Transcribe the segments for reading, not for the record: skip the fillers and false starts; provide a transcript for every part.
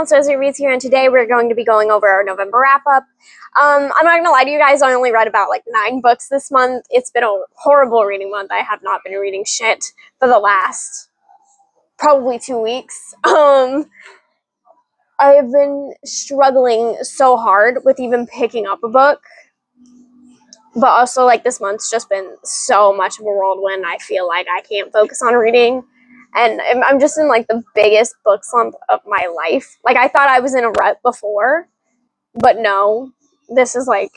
channel, Sosie Reads here, and today we're going to be going over our November wrap-up. I'm not going to lie to you guys, I only read about like 9 books this month. It's been a horrible reading month. I have not been reading shit for the last probably 2 weeks. I have been struggling so hard with even picking up a book. But also, like, this month's just been so much of a whirlwind. I feel like I can't focus on reading. And I'm just in, like, the biggest book slump of my life. Like, I thought I was in a rut before. But no. This is, like,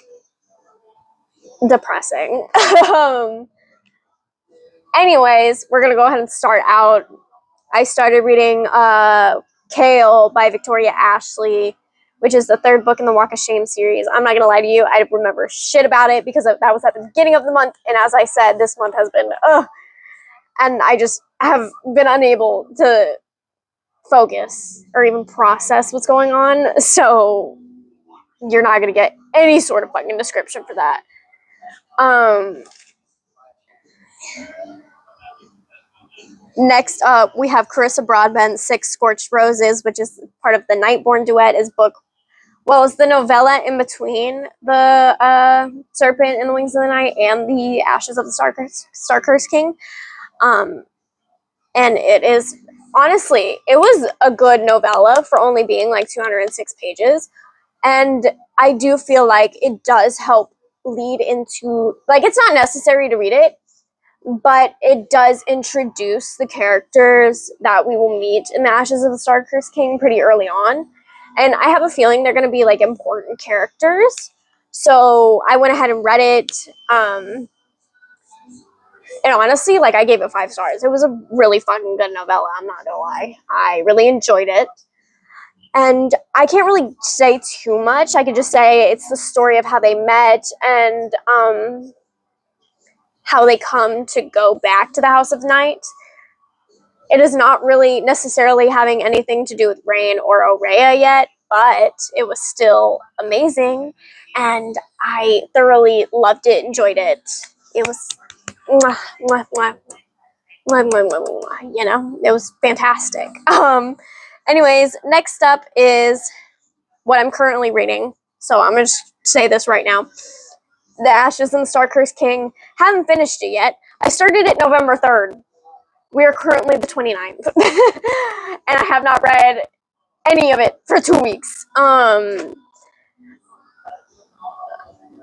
depressing. Anyways, we're going to go ahead and start out. I started reading Kale by Victoria Ashley, which is the 3rd book in the Walk of Shame series. I'm not going to lie to you, I remember shit about it because that was at the beginning of the month, and as I said, this month has been, and I just have been unable to focus or even process what's going on, so you're not going to get any sort of fucking description for that. Next up, we have Carissa Broadbent's 6 Scorched Roses, which is part of the Nightborn duet, is book. Well, it's the novella in between the Serpent in the Wings of the Night and the Ashes of the Star-Cursed King. And it is, honestly, it was a good novella for only being like 206 pages. And I do feel like it does help lead into, like, it's not necessary to read it, but it does introduce the characters that we will meet in the Ashes of the Star-Cursed King pretty early on. And I have a feeling they're going to be, like, important characters. So I went ahead and read it. And honestly, like, I gave it 5 stars. It was a really fucking good novella, I'm not going to lie. I really enjoyed it. And I can't really say too much. I could just say it's the story of how they met and how they come to go back to the House of Night. It is not really necessarily having anything to do with Rain or Aurea yet, but it was still amazing, and I thoroughly loved it, enjoyed it. It was, mwah, mwah, mwah, mwah, mwah, mwah, mwah, you know, it was fantastic. Anyways, next up is what I'm currently reading, so I'm going to say this right now. The Ashes and the Star-Cursed King. Haven't finished it yet. I started it November 3rd. We are currently the 29th. And I have not read any of it for 2 weeks.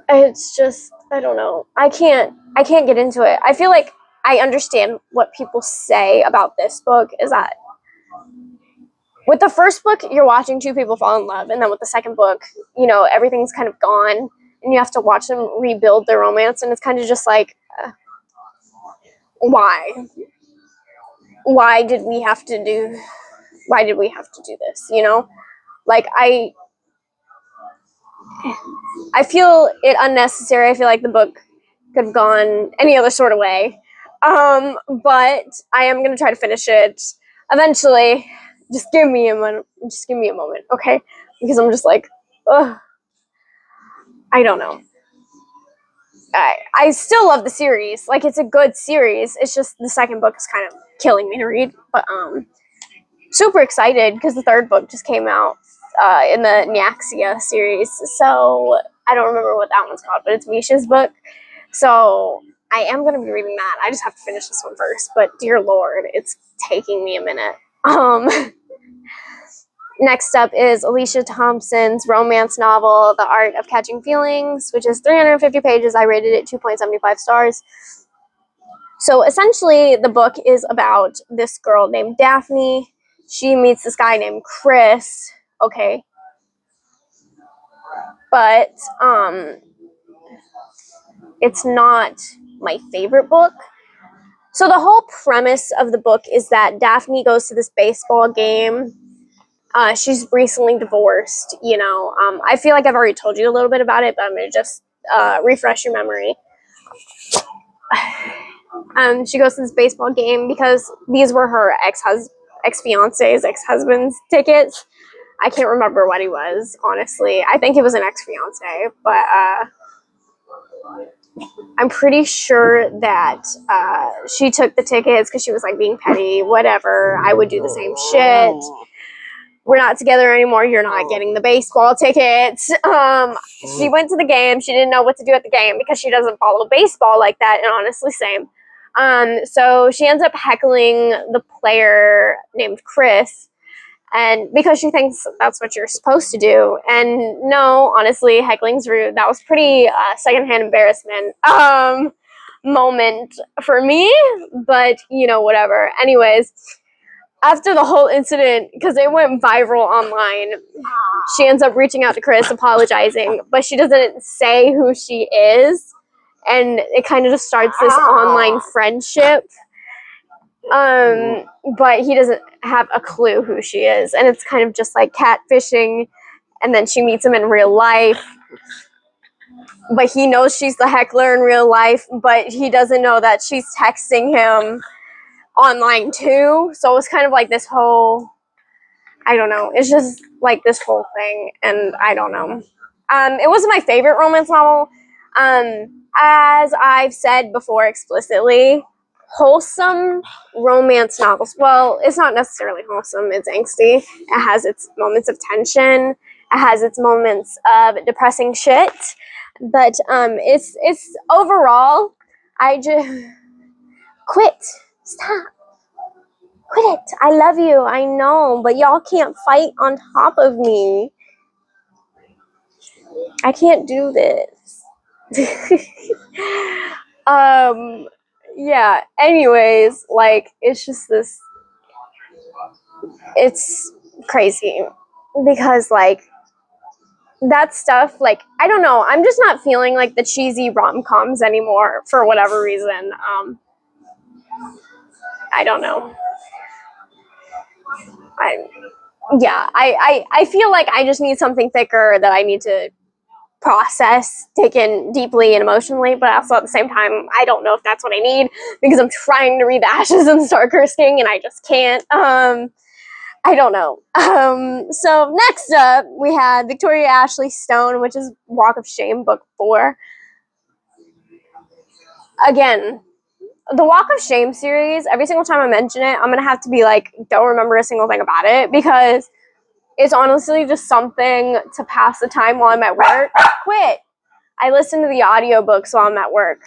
It's just, I don't know. I can't get into it. I feel like I understand what people say about this book is that with the first book, you're watching 2 people fall in love, and then with the second book, you know, everything's kind of gone, and you have to watch them rebuild their romance, and it's kind of just like, why? Why did we have to do this, you know? Like, I feel it unnecessary. I feel like the book could have gone any other sort of way. But I am going to try to finish it eventually. Just give me a moment, okay? Because I'm just like, ugh. I don't know. I still love the series. Like, it's a good series. It's just the second book is kind of killing me to read. But, super excited because the 3rd book just came out in the Nyaxia series. So, I don't remember what that one's called, but it's Misha's book. So, I am going to be reading that. I just have to finish this one first. But, dear Lord, it's taking me a minute. Next up is Alicia Thompson's romance novel, The Art of Catching Feelings, which is 350 pages. I rated it 2.75 stars. So essentially, the book is about this girl named Daphne. She meets this guy named Chris. Okay. But it's not my favorite book. So the whole premise of the book is that Daphne goes to this baseball game. She's recently divorced, you know. I feel like I've already told you a little bit about it, but I'm going to just refresh your memory. She goes to this baseball game because these were her ex-fiance's ex-husband's tickets. I can't remember what he was, honestly. I think it was an ex-fiance, but I'm pretty sure that she took the tickets because she was like being petty, whatever. I would do the same shit. we're not together anymore. You're not getting the baseball tickets. She went to the game. She didn't know what to do at the game because she doesn't follow baseball like that. And honestly, same. So she ends up heckling the player named Chris, and because she thinks that's what you're supposed to do. And no, honestly, heckling's rude. That was pretty secondhand embarrassment moment for me, but whatever. Anyways, after the whole incident, because it went viral online, she ends up reaching out to Chris, apologizing, but she doesn't say who she is, and it kind of just starts this online friendship. But he doesn't have a clue who she is, and it's kind of just like catfishing. And then she meets him in real life, but he knows she's the heckler in real life, but he doesn't know that she's texting him online too. So it's kind of like this whole, I don't know, it's just like this whole thing, and I don't know. It wasn't my favorite romance novel. As I've said before explicitly, wholesome romance novels, well, it's not necessarily wholesome, it's angsty. It has its moments of tension, it has its moments of depressing shit, but it's overall, I just quit, stop, quit it. I love you, I know, but y'all can't fight on top of me. I can't do this. Yeah, anyways, like, it's just this, it's crazy, because like that stuff, like, I don't know, I'm just not feeling like the cheesy rom-coms anymore for whatever reason. I don't know. I feel like I just need something thicker that I need to process, take in deeply and emotionally, but also at the same time, I don't know if that's what I need, because I'm trying to read The Ashes and Starker King and I just can't. I don't know. So next up, we had Victoria Ashley Stone, which is Walk of Shame, book 4. Again, the Walk of Shame series, every single time I mention it, I'm going to have to be like, don't remember a single thing about it, because it's honestly just something to pass the time while I'm at work. Quit. I listen to the audiobooks while I'm at work,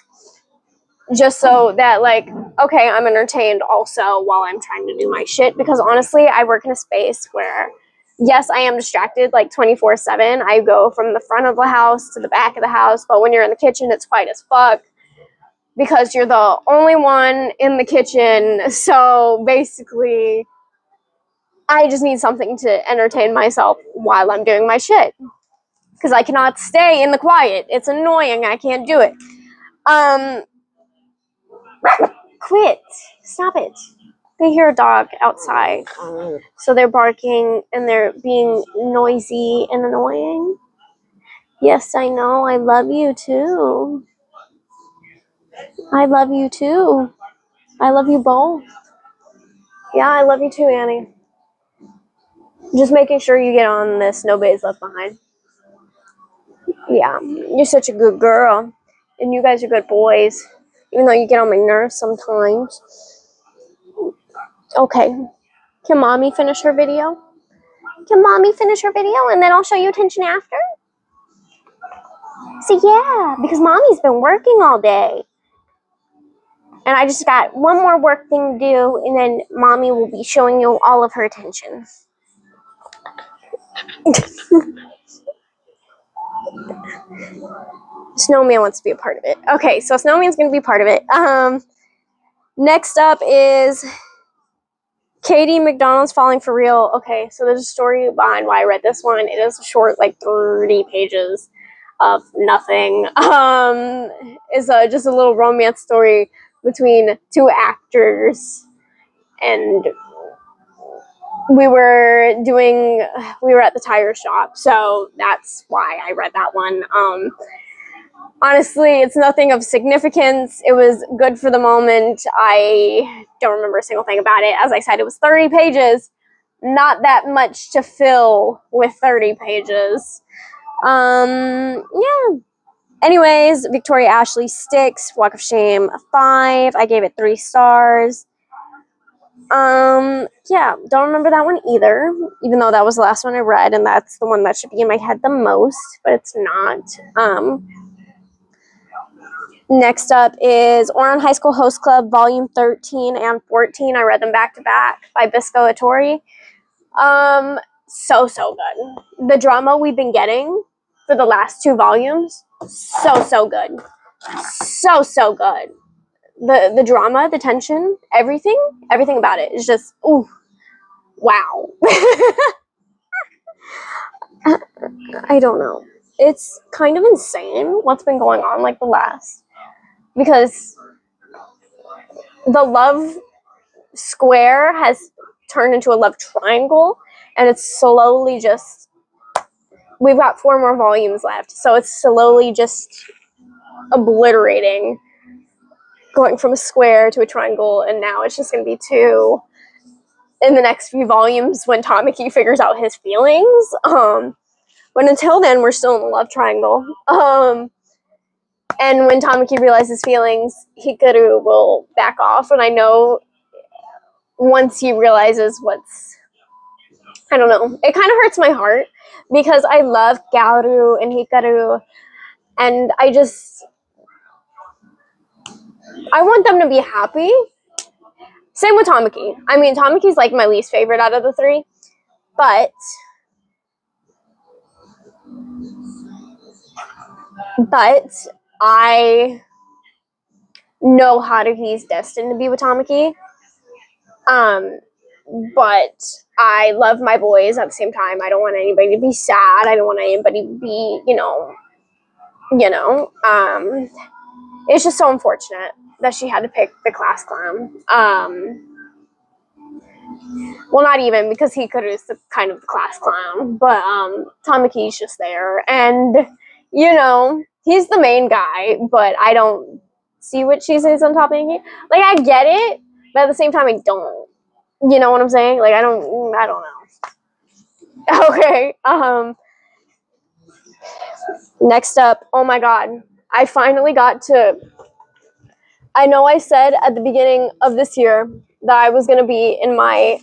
just so that, like, okay, I'm entertained also while I'm trying to do my shit, because honestly, I work in a space where, yes, I am distracted like 24/7. I go from the front of the house to the back of the house, but when you're in the kitchen, it's quiet as fuck, because you're the only one in the kitchen. So basically, I just need something to entertain myself while I'm doing my shit, because I cannot stay in the quiet. It's annoying. I can't do it. Quit. Stop it. They hear a dog outside, so they're barking and they're being noisy and annoying. Yes, I know. I love you too. I love you too. I love you both. Yeah, I love you too, Annie. Just making sure you get on this Nobody's Left Behind. Yeah, you're such a good girl. And you guys are good boys, even though you get on my nerves sometimes. Okay, can mommy finish her video? Can mommy finish her video and then I'll show you attention after? So yeah, because mommy's been working all day. And I just got one more work thing to do, and then mommy will be showing you all of her attention. Snowman wants to be a part of it. Okay, so Snowman's going to be part of it. Next up is Katie McDonald's Falling for Real. Okay, so there's a story behind why I read this one. It is a short, like 30 pages of nothing. It's just a little romance story between two actors, and we were at the tire shop, so that's why I read that one. Honestly, it's nothing of significance. It was good for the moment. I don't remember a single thing about it. As I said, it was 30 pages. Not that much to fill with 30 pages. Yeah. Anyways, Victoria Ashley Sticks, Walk of Shame, 5. I gave it 3 stars. Yeah, don't remember that one either, even though that was the last one I read, and that's the one that should be in my head the most, but it's not. Next up is Ouran High School Host Club, Volume 13 and 14. I read them back to back by Bisco Ettore. So good. The drama we've been getting for the last 2 volumes, so good. So good. The drama, the tension, everything about it is just, ooh, wow. I don't know. It's kind of insane what's been going on like the last, because the love square has turned into a love triangle, and it's slowly just, we've got 4 more volumes left, so it's slowly just obliterating, going from a square to a triangle, and now it's just going to be 2 in the next few volumes when Tamaki figures out his feelings. But until then, we're still in the love triangle. And when Tamaki realizes feelings, Hikaru will back off, and I know once he realizes what's, I don't know, it kind of hurts my heart because I love Gaoru and Hikaru, and I want them to be happy. Same with Tamaki. I mean, Tamaki's like my least favorite out of the 3, but I know Haruhi's destined to be with Tamaki. But I love my boys at the same time. I don't want anybody to be sad. I don't want anybody to be, it's just so unfortunate that she had to pick the class clown. Well, not even, because he could have the kind of the class clown, but Tamaki's just there, and he's the main guy, but I don't see what she says on top of it. Like, I get it, but at the same time I don't. You know what I'm saying? Like, I don't know. Okay. Next up, oh my god, I finally got to. I know I said at the beginning of this year that I was gonna be in my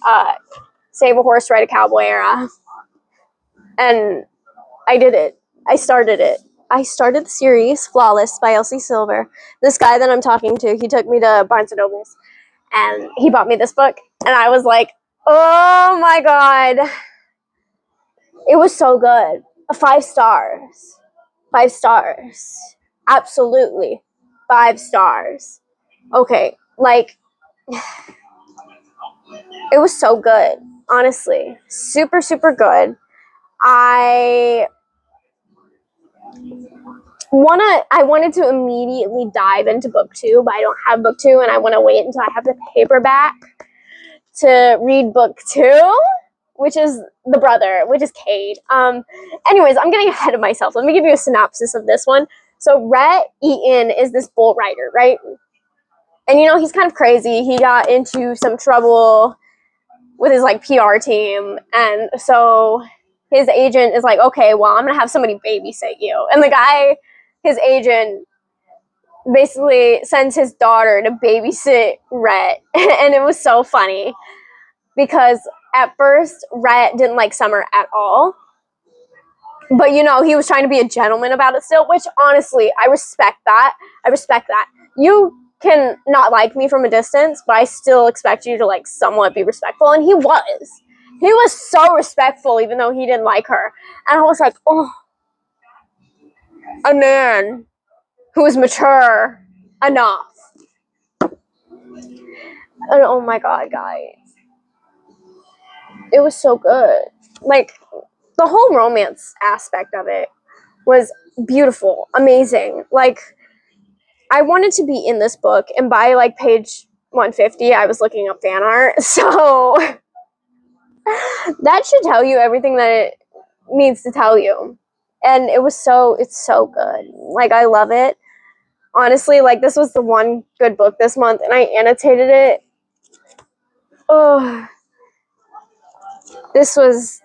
save a horse, ride a cowboy era, and I did it. I started it. I started the series Flawless by Elsie Silver. This guy that I'm talking to, he took me to Barnes and Nobles, and he bought me this book, and I was like, oh my god, it was so good. 5 stars. 5 stars. Absolutely. 5 stars. Okay, like, it was so good. Honestly. Super, super good. I wanted to immediately dive into book 2, but I don't have book 2, and I want to wait until I have the paperback to read book 2, which is the brother, which is Cade. Anyways, I'm getting ahead of myself. Let me give you a synopsis of this one. So Rhett Eaton is this bull rider, right? And he's kind of crazy. He got into some trouble with his like PR team, and so his agent is like, okay, well, I'm gonna have somebody babysit you. And the guy, his agent, basically sends his daughter to babysit Rhett. And it was so funny because at first Rhett didn't like Summer at all, but he was trying to be a gentleman about it still, which honestly I respect that. You can not like me from a distance, but I still expect you to like somewhat be respectful, and he was so respectful even though he didn't like her. And I was like, oh, a man who is mature enough. And oh my god, guys, it was so good. Like, the whole romance aspect of it was beautiful, amazing. Like, I wanted to be in this book, and by like page 150 I was looking up fan art, so that should tell you everything that it needs to tell you. And it's so good. Like, I love it. Honestly, like, this was the one good book this month, and I annotated it. Oh, this was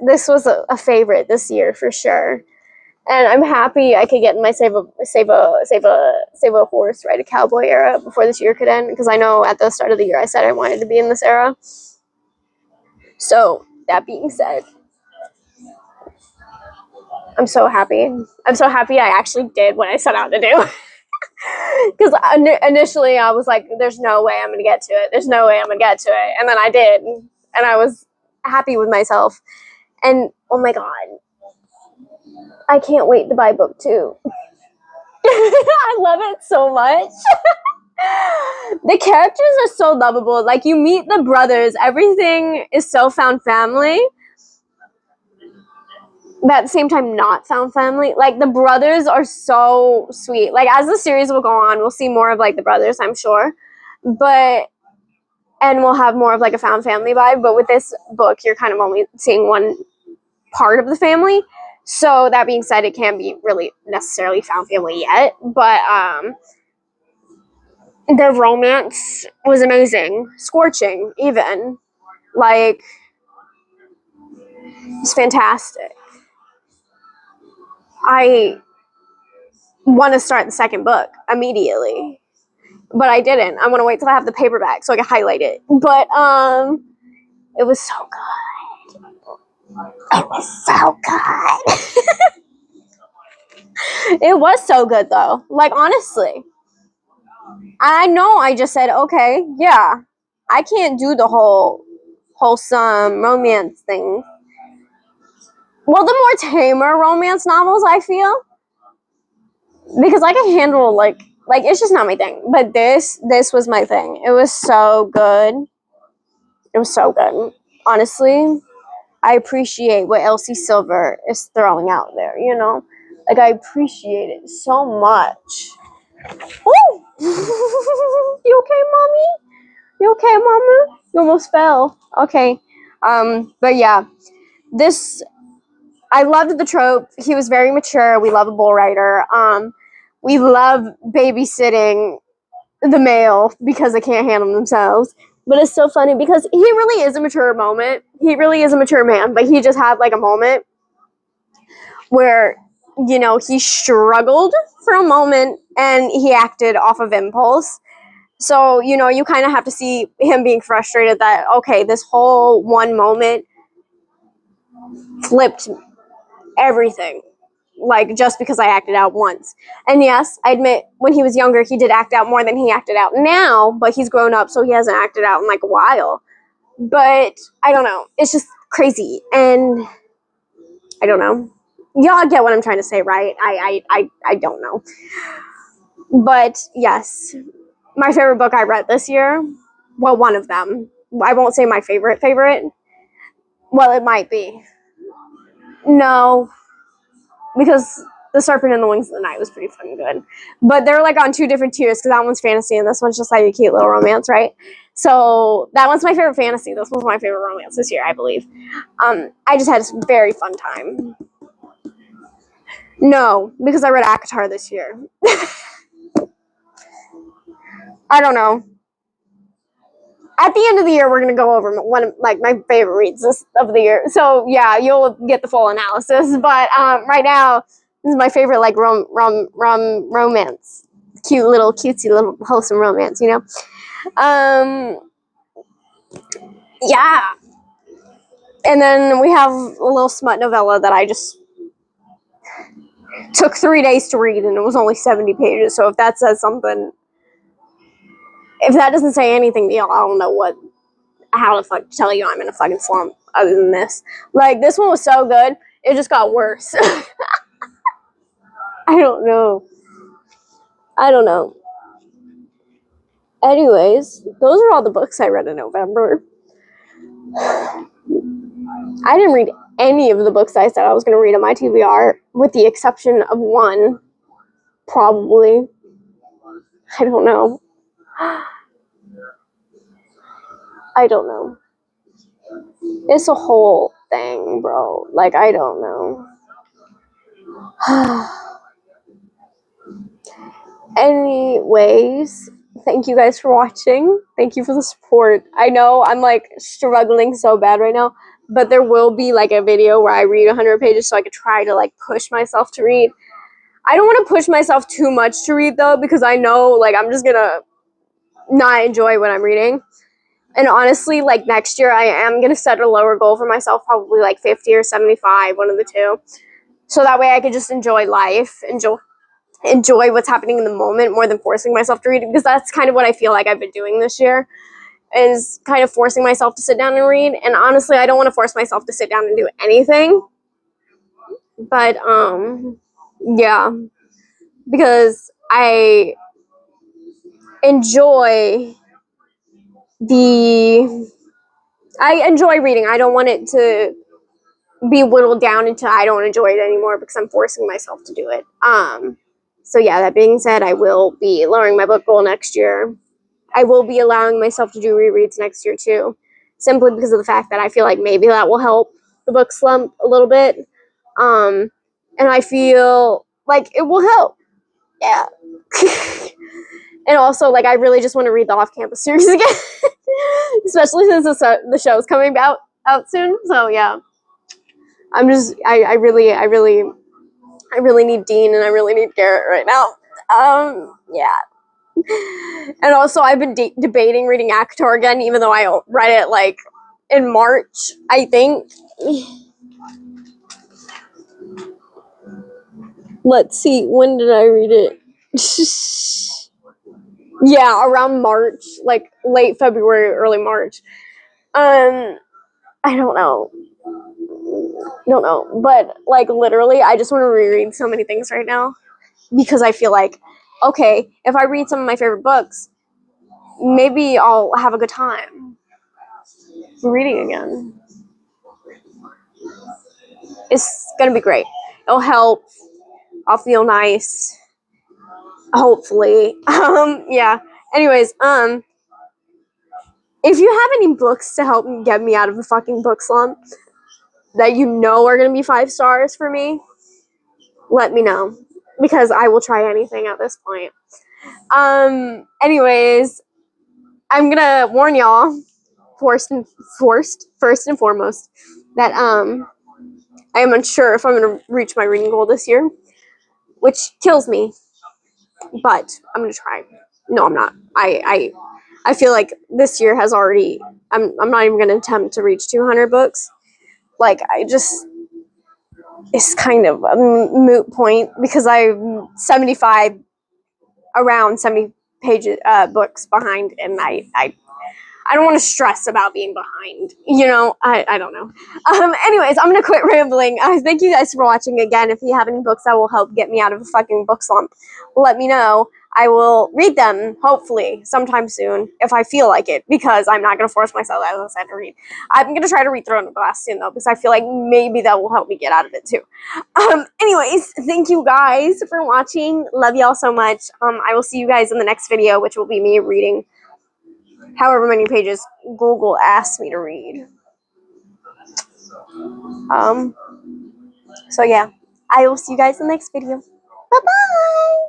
a favorite this year for sure. And I'm happy I could get in my save a horse, ride a cowboy era before this year could end, because I know at the start of the year I said I wanted to be in this era. So that being said, I'm so happy. I'm so happy I actually did what I set out to do. Because initially I was like, there's no way I'm going to get to it. There's no way I'm going to get to it. And then I did. And I was happy with myself. And oh my God, I can't wait to buy book 2. I love it so much. The characters are so lovable. Like, you meet the brothers. Everything is so found family. But at the same time, not found family. Like, the brothers are so sweet. Like, as the series will go on, we'll see more of, like, the brothers, I'm sure. But, and we'll have more of, like, a found family vibe. But with this book, you're kind of only seeing one part of the family. So, that being said, it can't be really necessarily found family yet. But, the romance was amazing. Scorching, even. Like, it's fantastic. I want to start the second book immediately, but I didn't. I want to wait till I have the paperback so I can highlight it. But it was so good. It was so good. It was so good though. Like, honestly, I know I just said, okay, yeah, I can't do the whole wholesome romance thing. Well, the more tamer romance novels, I feel, because I can handle like it's just not my thing. But this was my thing. It was so good. It was so good. Honestly, I appreciate what Elsie Silver is throwing out there. You know, like, I appreciate it so much. Woo! You okay, mommy? You okay, mama? You almost fell. Okay. But yeah, this, I loved the trope. He was very mature. We love a bull rider. We love babysitting the male because they can't handle themselves. But it's so funny because he really is a mature moment. He really is a mature man, but he just had like a moment where, you know, he struggled for a moment and he acted off of impulse. So, you know, you kind of have to see him being frustrated that, okay, this whole one moment flipped everything. Like, just because I acted out once. And yes, I admit, when he was younger, he did act out more than he acted out now, but he's grown up, so he hasn't acted out in like a while. But I don't know. It's just crazy. And I don't know. Y'all get what I'm trying to say, right? I don't know. But yes, my favorite book I read this year, well, one of them. I won't say my favorite. Well, it might be. No, because The Serpent and the Wings of the Night was pretty fucking good. But they're like on 2 different tiers, because that one's fantasy and this one's just like a cute little romance, right? So that one's my favorite fantasy. This was my favorite romance this year, I believe. I just had a very fun time. No, because I read ACOTAR this year. I don't know. At the end of the year, we're gonna go over one of like my favorite reads of the year. So yeah, you'll get the full analysis. But right now, this is my favorite like romance, cutesy little wholesome romance. You know, yeah. And then we have a little smut novella that I just took 3 days to read, and it was only 70 pages. So if that says something, if that doesn't say anything to y'all, I don't know how the fuck to tell you I'm in a fucking slump other than this. Like, this one was so good, it just got worse. I don't know. Anyways, those are all the books I read in November. I didn't read any of the books I said I was going to read on my TBR, with the exception of one, probably. I don't know. I don't know. It's a whole thing, bro. Like, I don't know. Anyways, thank you guys for watching. Thank you for the support. I know I'm like struggling so bad right now, but there will be like a video where I read 100 pages so I could try to like push myself to read. I don't want to push myself too much to read though, because I know like I'm just gonna not enjoy what I'm reading. And honestly, like next year I am gonna set a lower goal for myself, probably like 50 or 75, one of the two. So that way I could just enjoy life, enjoy what's happening in the moment more than forcing myself to read, because that's kind of what I feel like I've been doing this year, is kind of forcing myself to sit down and read. And honestly, I don't want to force myself to sit down and do anything. But yeah, because I enjoy reading. I don't want it to be whittled down until I don't enjoy it anymore because I'm forcing myself to do it. So yeah, that being said, I will be lowering my book goal next year. I will be allowing myself to do rereads next year too, simply because of the fact that I feel like maybe that will help the book slump a little bit. And I feel like it will help. Yeah. And also, like, I really just want to read the Off-Campus series again, especially since the show's coming out soon. So yeah, I really need Dean and I really need Garrett right now. Yeah. And also, I've been debating reading ACOTAR again, even though I read it like in March, I think. Let's see, when did I read it? Yeah, around March, like late February, early March. I don't know. But like literally, I just want to reread so many things right now because I feel like, okay, if I read some of my favorite books, maybe I'll have a good time reading again. It's gonna be great. It'll help. I'll feel nice. Hopefully. Yeah. Anyways, if you have any books to help get me out of the fucking book slump that you know are gonna be 5 stars for me, let me know. Because I will try anything at this point. Anyways, I'm gonna warn y'all, first and foremost, that I am unsure if I'm gonna reach my reading goal this year, which kills me. But I'm gonna try. No, I'm not. I feel like this year has already. I'm not even gonna attempt to reach 200 books. Like it's kind of a moot point because I'm 75, around 70 pages books behind, and I don't want to stress about being behind. I don't know. Anyways, I'm going to quit rambling. Thank you guys for watching again. If you have any books that will help get me out of a fucking book slump, let me know. I will read them, hopefully, sometime soon, if I feel like it, because I'm not going to force myself, as I said, to read. I'm going to try to read Throne of Glass soon, though, because I feel like maybe that will help me get out of it, too. Anyways, thank you guys for watching. Love y'all so much. I will see you guys in the next video, which will be me reading however many pages Google asks me to read. So yeah, I will see you guys in the next video. Bye-bye!